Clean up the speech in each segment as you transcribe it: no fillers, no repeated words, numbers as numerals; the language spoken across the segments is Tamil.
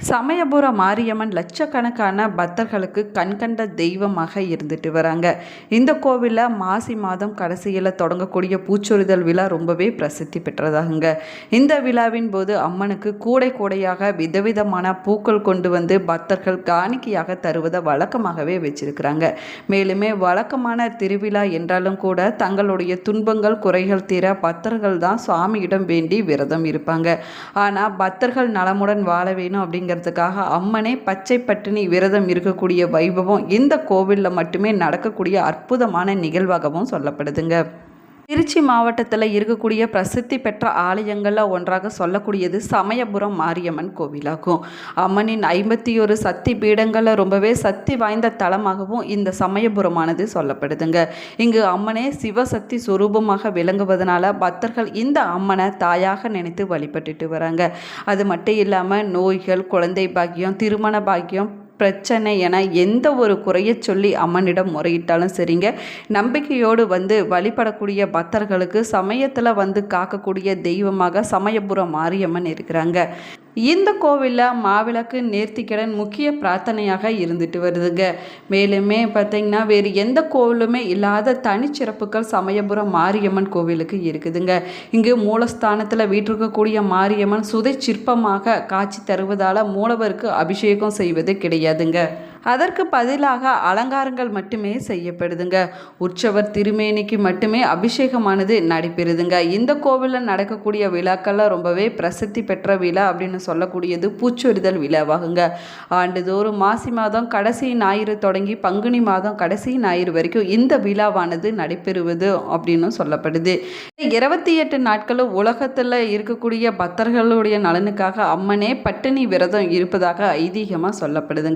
சமயபுரம் மாரியம்மன் லட்சக்கணக்கான பக்தர்களுக்கு கண்கண்ட தெய்வமாக இருந்துட்டு வராங்க. இந்த கோவிலில் மாசி மாதம் கடைசியில் தொடங்கக்கூடிய பூச்சொரிதல் விழா ரொம்பவே பிரசித்தி பெற்றதாகுங்க. இந்த விழாவின் போது அம்மனுக்கு கூடை கூடையாக விதவிதமான பூக்கள் கொண்டு வந்து பக்தர்கள் காணிக்கையாக தருவதை வழக்கமாகவே வச்சிருக்கிறாங்க. மேலுமே வழக்கமான திருவிழா என்றாலும் கூட தங்களுடைய துன்பங்கள் குறைகள் தீர பக்தர்கள் தான் சுவாமியிடம் வேண்டி விரதம் இருப்பாங்க. ஆனால் பக்தர்கள் நலமுடன் வாழ வேணும் அப்படிங்கிறதுக்காக அம்மனே பச்சை பட்டினி விரதம் இருக்கக்கூடிய வைபவம் இந்த கோவிலில் மட்டுமே நடக்கக்கூடிய அற்புதமான நிகழ்வாகவும் சொல்லப்படுதுங்க. திருச்சி மாவட்டத்தில் இருக்கக்கூடிய பிரசித்தி பெற்ற ஆலயங்களில் ஒன்றாக சொல்லக்கூடியது சமயபுரம் மாரியம்மன் கோவிலாகும். அம்மனின் 51 சக்தி பீடங்களில் ரொம்பவே சக்தி வாய்ந்த தலமாகவும் இந்த சமயபுரமானது சொல்லப்படுதுங்க. இங்கு அம்மனே சிவசக்தி சுரூபமாக விளங்குவதனால பக்தர்கள் இந்த அம்மனை தாயாக நினைத்து வழிபட்டுட்டு வராங்க. அது மட்டும் இல்லாமல் நோய்கள், குழந்தை பாக்கியம், திருமண பாக்கியம், பிரச்சனை என எந்த ஒரு குறையை சொல்லி அம்மனிடம் முறையிட்டாலும் சரிங்க, நம்பிக்கையோடு வந்து வழிபடக்கூடிய பக்தர்களுக்கு சமயத்தில் வந்து காக்கக்கூடிய தெய்வமாக சமயபுரம் மாரியம்மன் இருக்கிறாங்க. இந்த கோவிலில் மாவிளக்கு நேர்த்திக்கடன் முக்கிய பிரார்த்தனையாக இருந்துட்டு வருதுங்க. மேலுமே பார்த்திங்கன்னா வேறு எந்த கோவிலுமே இல்லாத தனிச்சிறப்புகள் சமயபுரம் மாரியம்மன் கோவிலுக்கு இருக்குதுங்க. இங்கு மூலஸ்தானத்தில் வீற்றிருக்கக்கூடிய மாரியம்மன் சுதை சிற்பமாக காட்சி தருவதால் மூலவருக்கு அபிஷேகம் செய்வது கிடையாதுங்க. அதற்கு பதிலாக அலங்காரங்கள் மட்டுமே செய்யப்படுதுங்க. உற்சவர் திருமேனிக்கு மட்டுமே அபிஷேகமானது நடைபெறுதுங்க. இந்த கோவிலில் நடக்கக்கூடிய விழாக்கள்லாம் ரொம்பவே பிரசித்தி பெற்ற விழா அப்படின்னு சொல்லக்கூடியது பூச்சொரிதல் விழாவாகுங்க. ஆண்டுதோறும் மாசி மாதம் கடைசி ஞாயிறு தொடங்கி பங்குனி மாதம் கடைசி ஞாயிறு வரைக்கும் இந்த விழாவானது நடைபெறுவது அப்படின்னு சொல்லப்படுது. 28 நாட்களும் உலகத்தில் இருக்கக்கூடிய பக்தர்களுடைய நலனுக்காக அம்மனே பட்டினி விரதம் இருப்பதாக ஐதீகமாக சொல்லப்படுதுங்க.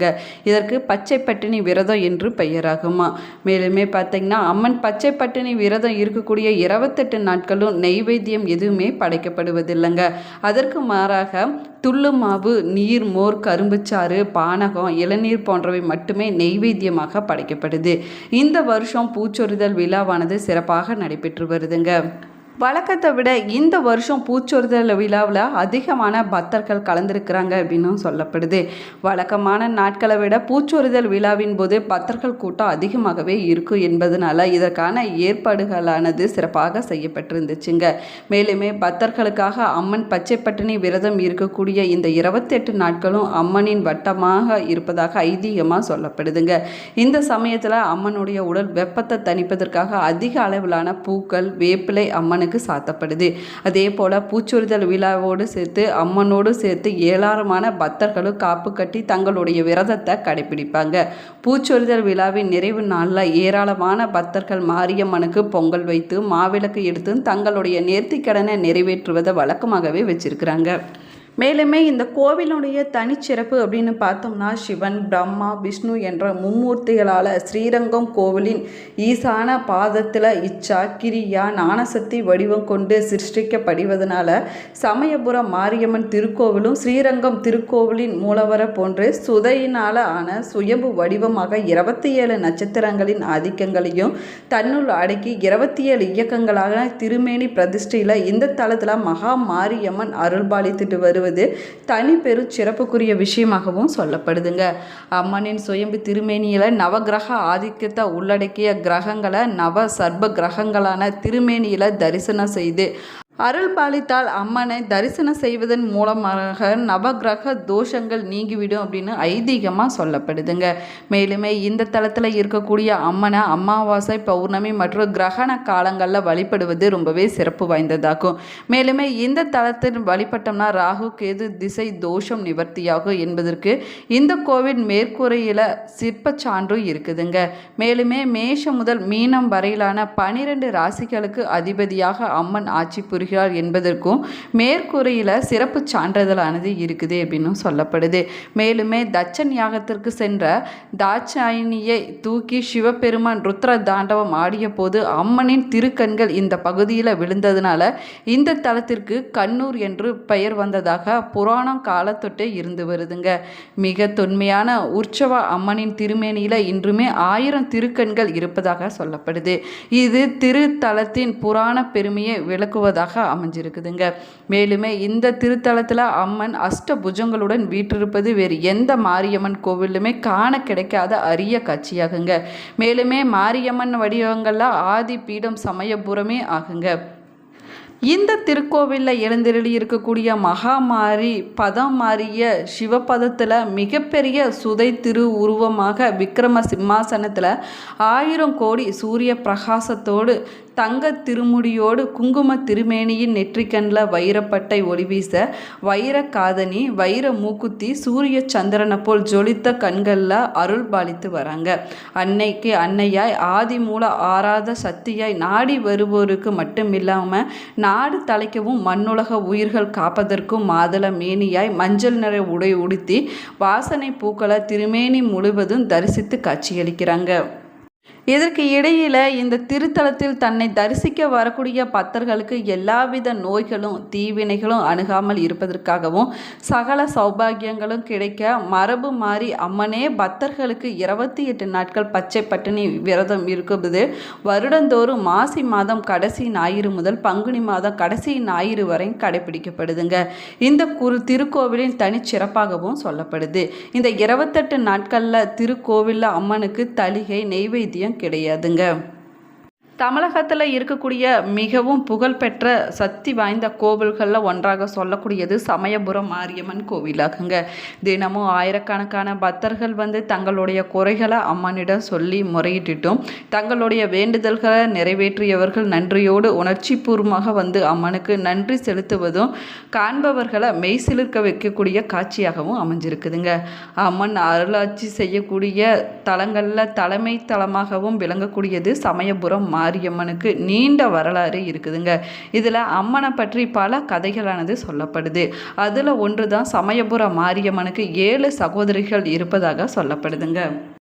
இதற்கு பச்சை பட்டினி விரதம் என்று பெயராகுமா. மேலுமே பார்த்தீங்கன்னா அம்மன் பச்சை பட்டினி விரதம் இருக்கக்கூடிய 28 நாட்களும் நெய்வேத்தியம் எதுவுமே படைக்கப்படுவதில்லைங்க. அதற்கு மாறாக துள்ளு மாவு, நீர், மோர், கரும்புச்சாறு, பானகம், இளநீர் போன்றவை மட்டுமே நெய்வேத்தியமாக படைக்கப்படுது. இந்த வருஷம் பூச்சொரிதல் விழாவானது சிறப்பாக நடைபெற்று வருதுங்க. வழக்கத்தை விட இந்த வருஷம் பூச்சொரிதல் விழாவில் அதிகமான பக்தர்கள் கலந்துருக்கிறாங்க அப்படின்னும் சொல்லப்படுது. வழக்கமான நாட்களை விட பூச்சொரிதல் விழாவின் போது பக்தர்கள் கூட்டம் அதிகமாகவே இருக்கும் என்பதனால இதற்கான ஏற்பாடுகளானது சிறப்பாக செய்யப்பட்டிருந்துச்சுங்க. மேலுமே பக்தர்களுக்காக அம்மன் பச்சை பட்டினி விரதம் இருக்கக்கூடிய இந்த 28 நாட்களும் அம்மனின் வட்டமாக இருப்பதாக ஐதீகமாக சொல்லப்படுதுங்க. இந்த சமயத்தில் அம்மனுடைய உடல் வெப்பத்தை தணிப்பதற்காக அதிக அளவிலான பூக்கள், வேப்பிலை அம்மனுக்கு சாத்தப்படுது. அதே போல பூச்சொரிதல் விழாவோடு சேர்த்து அம்மனோடு சேர்த்து ஏராளமான பக்தர்களும் காப்பு கட்டி தங்களுடைய விரதத்தை கடைபிடிப்பாங்க. பூச்சொரிதல் விழாவின் நிறைவு நாளில் ஏராளமான பக்தர்கள் மாரியம்மனுக்கு பொங்கல் வைத்து மாவிளக்கு எடுத்து தங்களுடைய நேர்த்திக்கடனை நிறைவேற்றுவதை வழக்கமாகவே வச்சிருக்கிறாங்க. மேலுமே இந்த கோவிலுடைய தனிச்சிறப்பு அப்படின்னு பார்த்தோம்னா சிவன், பிரம்மா, விஷ்ணு என்ற மும்மூர்த்திகளால் ஸ்ரீரங்கம் கோவிலின் ஈசான பாதத்தில் இச்சா, கிரியா, ஞானசக்தி வடிவம் கொண்டு சிருஷ்டிக்கப்படுவதனால சமயபுரம் மாரியம்மன் திருக்கோவிலும் ஸ்ரீரங்கம் திருக்கோவிலின் மூலவரை போன்று சுதையினால் ஆன சுயம்பு வடிவமாக 27 நட்சத்திரங்களின் ஆதிக்கங்களையும் தன்னுள் அடக்கி 27 இயக்கங்களாக திருமேனி பிரதிஷ்டையில் இந்த தலத்தில் மகா மாரியம்மன் அருள்பாலித்துட்டு வருவது தனி பெரு சிறப்புக்குரிய விஷயமாகவும் சொல்லப்படுதுங்க. அம்மனின் சுயம்பு திருமேனியில் நவகிரக ஆதிக்கத்தை உள்ளடக்கிய கிரகங்களை நவ சர்ப கிரகங்களான திருமேனியில் தரிசனம் செய்து அருள் பாலித்தால் அம்மனை தரிசனம் செய்வதன் மூலமாக நவகிரக தோஷங்கள் நீங்கிவிடும் அப்படின்னு ஐதீகமாக சொல்லப்படுதுங்க. மேலுமே இந்த தலத்தில் இருக்கக்கூடிய அம்மனை அமாவாசை, பௌர்ணமி மற்றும் கிரகண காலங்களில் வழிபடுவது ரொம்பவே சிறப்பு வாய்ந்ததாகும். மேலுமே இந்த தலத்தில் வழிபட்டோம்னா ராகு, கேது திசை தோஷம் நிவர்த்தியாகும் என்பதற்கு இந்த கோவில் மேற்கூரையில் சிற்ப சான்று இருக்குதுங்க. மேலுமே மேஷம் முதல் மீனம் வரையிலான 12 ராசிகளுக்கு அதிபதியாக அம்மன் ஆட்சி புரிகிறார் என்பதற்கும் மேற்கூரையில் சிறப்பு சான்றிதழானது இருக்குது அப்படின்னு சொல்லப்படுது. மேலுமே தட்சன் யாகத்திற்கு சென்ற தாட்சாயினியை தூக்கி சிவபெருமான் ருத்ர தாண்டவம் ஆடிய போது அம்மனின் திருக்கண்கள் இந்த பகுதியில் விழுந்ததுனால இந்த தலத்திற்கு கண்ணூர் என்று பெயர் வந்ததாக புராணம் காலத்தொட்டே இருந்து வருதுங்க. மிக தொன்மையான உற்சவ அம்மனின் திருமேனியில் இன்றுமே 1000 திருக்கண்கள் இருப்பதாக சொல்லப்படுது. இது திருத்தலத்தின் புராண பெருமையை விளக்குவதாக தலமாக அமைஞ்சிருக்குதுங்க. மேலுமே இந்த திருத்தலத்தில் அம்மன் அஷ்டபுஜங்களுடன் வீற்றிருப்பது வேறு எந்த மாரியம்மன் கோவிலுமே காண கிடைக்காத அரிய காட்சியாகுங்க. மேலுமே மாரியம்மன் வடிவங்களில் ஆதி பீடம் சமயபுரமே ஆகுங்க. இந்த திருக்கோவிலில் எழுந்தருளி இருக்கக்கூடிய மகாமாரி பதம் மாறிய சிவபதத்தில் மிகப்பெரிய சுதை திரு உருவமாக விக்ரம சிம்மாசனத்தில் 1000 கோடி சூரிய பிரகாசத்தோடு தங்க திருமுடியோடு குங்கும திருமேனியின் நெற்றிக்கண்ணில் வைரப்பட்டை ஒளிவீச வைர காதணி வைர மூக்குத்தி சூரிய சந்திரனை போல் ஜொலித்த கண்களில் அருள் பாலித்து வராங்க. அன்னைக்கு அன்னையாய் ஆதி மூல ஆராத சக்தியாய் நாடி வருவோருக்கு மட்டும் இல்லாமல் நாடு தலைக்கவும் மண்ணுலக உயிர்கள் காப்பதற்கும் மாதள மேனியாய் மஞ்சள் நிற உடை உடுத்தி வாசனை பூக்களை திருமேனி முழுவதும் தரிசித்து காட்சியளிக்கிறாங்க. இதற்கு இடையில் இந்த திருத்தலத்தில் தன்னை தரிசிக்க வரக்கூடிய பக்தர்களுக்கு எல்லாவித நோய்களும் தீவினைகளும் அணுகாமல் இருப்பதற்காகவும் சகல சௌபாகியங்களும் கிடைக்க மரபு மாறி அம்மனே பக்தர்களுக்கு 28 நாட்கள் பச்சை பட்டினி விரதம் இருக்குது வருடந்தோறும் மாசி மாதம் கடைசி ஞாயிறு முதல் பங்குனி மாதம் கடைசி ஞாயிறு வரை கடைபிடிக்கப்படுதுங்க. இந்த திருக்கோவிலின் தனிச்சிறப்பாகவும் சொல்லப்படுது. இந்த 28 நாட்களில் திருக்கோவிலில் அம்மனுக்கு தளிகை நெய்வேத்தியம் கிடையாதுங்க. தமிழகத்தில் இருக்கக்கூடிய மிகவும் புகழ்பெற்ற சக்தி வாய்ந்த கோவில்களில் ஒன்றாக சொல்லக்கூடியது சமயபுரம் மாரியம்மன் கோவிலாகுங்க. தினமும் ஆயிரக்கணக்கான பக்தர்கள் தங்களுடைய குறைகளை அம்மனிடம் சொல்லி முறையிட்டுட்டும் தங்களுடைய வேண்டுதல்களை நிறைவேற்றியவர்கள் நன்றியோடு உணர்ச்சி பூர்வமாக அம்மனுக்கு நன்றி செலுத்துவதும் காண்பவர்களை மெய்சிலிர்க்க வைக்கக்கூடிய காட்சியாகவும் அமைஞ்சிருக்குதுங்க. அம்மன் அருளாட்சி செய்யக்கூடிய தலங்களில் தலைமை தலமாகவும் விளங்கக்கூடியது சமயபுரம் மாரியம்மனுக்கு நீண்ட வரலாறு இருக்குதுங்க. இதில் அம்மனை பற்றி பல கதைகளானது சொல்லப்படுது. அதில் ஒன்று தான் சமயபுர மாரியம்மனுக்கு 7 சகோதரிகள் இருப்பதாக சொல்லப்படுதுங்க.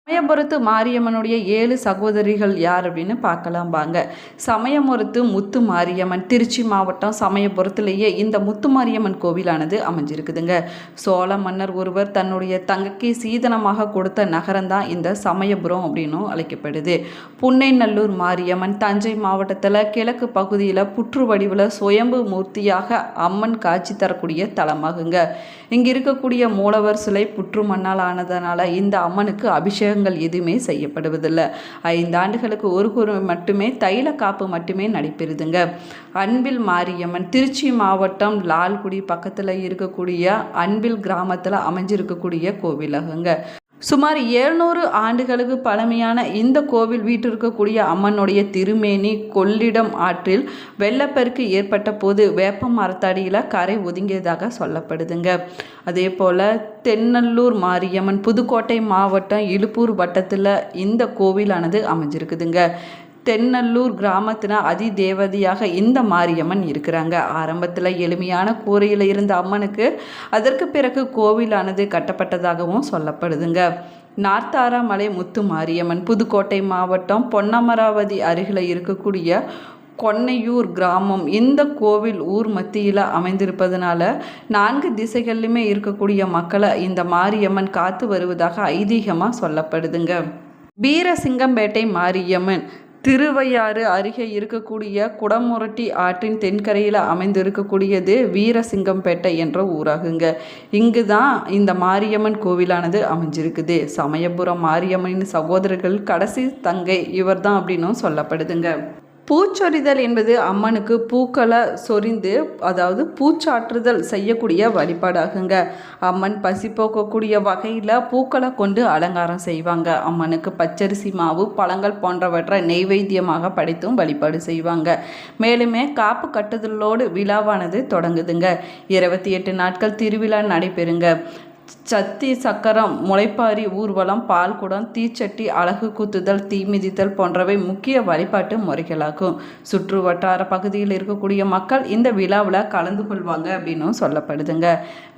சமயபுரத்து மாரியம்மனுடைய 7 சகோதரிகள் யார் அப்படின்னு பார்க்கலாம் வாங்க. சமயபுரத்து முத்து மாரியம்மன் திருச்சி மாவட்டம் சமயபுரத்திலேயே இந்த முத்து மாரியம்மன் கோவிலானது அமைஞ்சிருக்குதுங்க. சோழ மன்னர் ஒருவர் தன்னுடைய தங்கைக்கு சீதனமாக கொடுத்த நகரம்தான் இந்த சமயபுரம் அப்படின்னும் அழைக்கப்படுது. புன்னைநல்லூர் மாரியம்மன் தஞ்சை மாவட்டத்தில் கிழக்கு பகுதியில் புற்று வடிவில் சுயம்பு மூர்த்தியாக அம்மன் காட்சி தரக்கூடிய தலமாகுங்க. இங்கே இருக்கக்கூடிய மூலவர் சிலை புற்று மண்ணால் ஆனதுனால இந்த அம்மனுக்கு அபிஷேகம் எதுவுமே செய்யப்படுவதில்லை. 5 ஆண்டுகளுக்கு ஒரு மட்டுமே தைல காப்பு மட்டுமே நடைபெறுதுங்க. அன்பில் மாரியம்மன் திருச்சி மாவட்டம் லால்குடி பக்கத்தில் இருக்கக்கூடிய அன்பில் கிராமத்தில் அமைஞ்சிருக்கக்கூடிய கோவிலாகுங்க. சுமார் 700 ஆண்டுகளுக்கு பழமையான இந்த கோவில் வீட்டிற்கக்கூடிய அம்மனுடைய திருமேனி கொள்ளிடம் ஆற்றில் வெள்ளப்பெருக்கு ஏற்பட்ட போது வேப்ப மரத்தடியில் கரை ஒதுங்கியதாக சொல்லப்படுதுங்க. அதே போல் தென்னல்லூர் மாரியம்மன் புதுக்கோட்டை மாவட்டம் இலுப்பூர் வட்டத்தில் இந்த கோவிலானது அமைஞ்சிருக்குதுங்க. தென்னல்லூர் கிராமத்தில் அதி தேவதையாக இந்த மாரியம்மன் இருக்கிறாங்க. ஆரம்பத்தில் எளிமையான கூரையில் இருந்த அம்மனுக்கு அதற்கு பிறகு கோவிலானது கட்டப்பட்டதாகவும் சொல்லப்படுதுங்க. நார்த்தாராமலை முத்து மாரியம்மன் புதுக்கோட்டை மாவட்டம் பொன்னமராவதி அருகில் இருக்கக்கூடிய கொன்னையூர் கிராமம். இந்த கோவில் ஊர் மத்தியில் அமைந்திருப்பதனால 4 திசைகளிலுமே இருக்கக்கூடிய மக்களை இந்த மாரியம்மன் காத்து வருவதாக ஐதீகமாக சொல்லப்படுதுங்க. வீரசிங்கம்பேட்டை மாரியம்மன் திருவையாறு அருகே இருக்கக்கூடிய குடமுரட்டி ஆற்றின் தென்கரையில் அமைந்திருக்கக்கூடியது வீரசிங்கம்பேட்டை என்ற ஊராகுங்க. இங்கு தான் இந்த மாரியம்மன் கோவிலானது அமைஞ்சிருக்குது. சமயபுரம் மாரியம்மனின் சகோதரர்கள் கடைசி தங்கை இவர் தான் அப்படின்னும் சொல்லப்படுதுங்க. பூச்சொரிதல் என்பது அம்மனுக்கு பூக்களை சொரிந்து அதாவது பூச்சாற்றுதல் செய்யக்கூடிய வழிபாடாகுங்க. அம்மன் பசி போக்கக்கூடிய வகையில் பூக்களை கொண்டு அலங்காரம் செய்வாங்க. அம்மனுக்கு பச்சரிசி மாவு பழங்கள் போன்றவற்றை நெய்வேத்தியமாக படைத்தும் வழிபாடு செய்வாங்க. மேலுமே காப்பு கட்டுதலோடு விழாவானது தொடங்குதுங்க. 28 நாட்கள் திருவிழா நடைபெறுங்க. சத்தி சக்கரம் முளைப்பாரி ஊர்வலம் பால்குடம் தீச்சட்டி அழகு குத்துதல் தீ மிதித்தல் போன்றவை முக்கிய வழிபாட்டு முறைகளாகும். சுற்று வட்டார பகுதியில் இருக்கக்கூடிய மக்கள் இந்த விழாவில் கலந்து கொள்வாங்க அப்படின்னும் சொல்லப்படுதுங்க.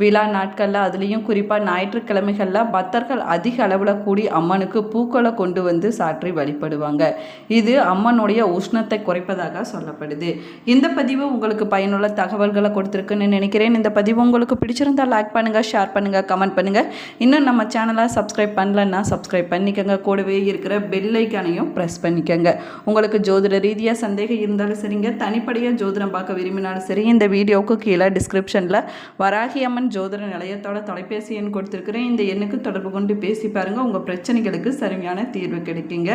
விழா நாட்களில் அதுலேயும் குறிப்பாக ஞாயிற்றுக்கிழமைகளில் பக்தர்கள் அதிக அளவில் கூடி அம்மனுக்கு பூக்களை கொண்டு சாற்றி வழிபடுவாங்க. இது அம்மனுடைய உஷ்ணத்தை குறைப்பதாக சொல்லப்படுது. இந்த பதிவு உங்களுக்கு பயனுள்ள தகவல்களை கொடுத்துருக்குன்னு நினைக்கிறேன். இந்த பதிவு உங்களுக்கு பிடிச்சிருந்தால் லைக் பண்ணுங்கள், ஷேர் பண்ணுங்கள், கமெண்ட் கமெண்ட் பண்ணுங்கள். இன்னும் நம்ம சேனலை சப்ஸ்கிரைப் பண்ணலன்னா சப்ஸ்கிரைப் பண்ணிக்கோங்க. கூடவே இருக்கிற பெல் ஐக்கானையும் ப்ரெஸ் பண்ணிக்கோங்க. உங்களுக்கு ஜோதிட ரீதியாக சந்தேகம் இருந்தாலும் சரிங்க, தனிப்படையாக ஜோதிடம் பார்க்க விரும்பினாலும் சரி, இந்த வீடியோவுக்கு கீழே டிஸ்கிரிப்ஷனில் வராகி அம்மன் ஜோதிட நிலையத்தோட தொலைபேசி எண் கொடுத்துருக்குறேன். இந்த எண்ணுக்கு தொடர்பு கொண்டு பேசி பாருங்கள். உங்கள் பிரச்சனைகளுக்கு சரியான தீர்வு கிடைக்குங்க.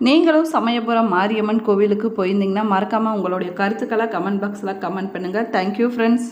நீங்களும் சமயபுரம் மாரியம்மன் கோவிலுக்கு போயிருந்தீங்கன்னா மறக்காமல் உங்களுடைய கருத்துக்களை கமெண்ட் பாக்ஸில் கமெண்ட் பண்ணுங்கள். Thank you friends.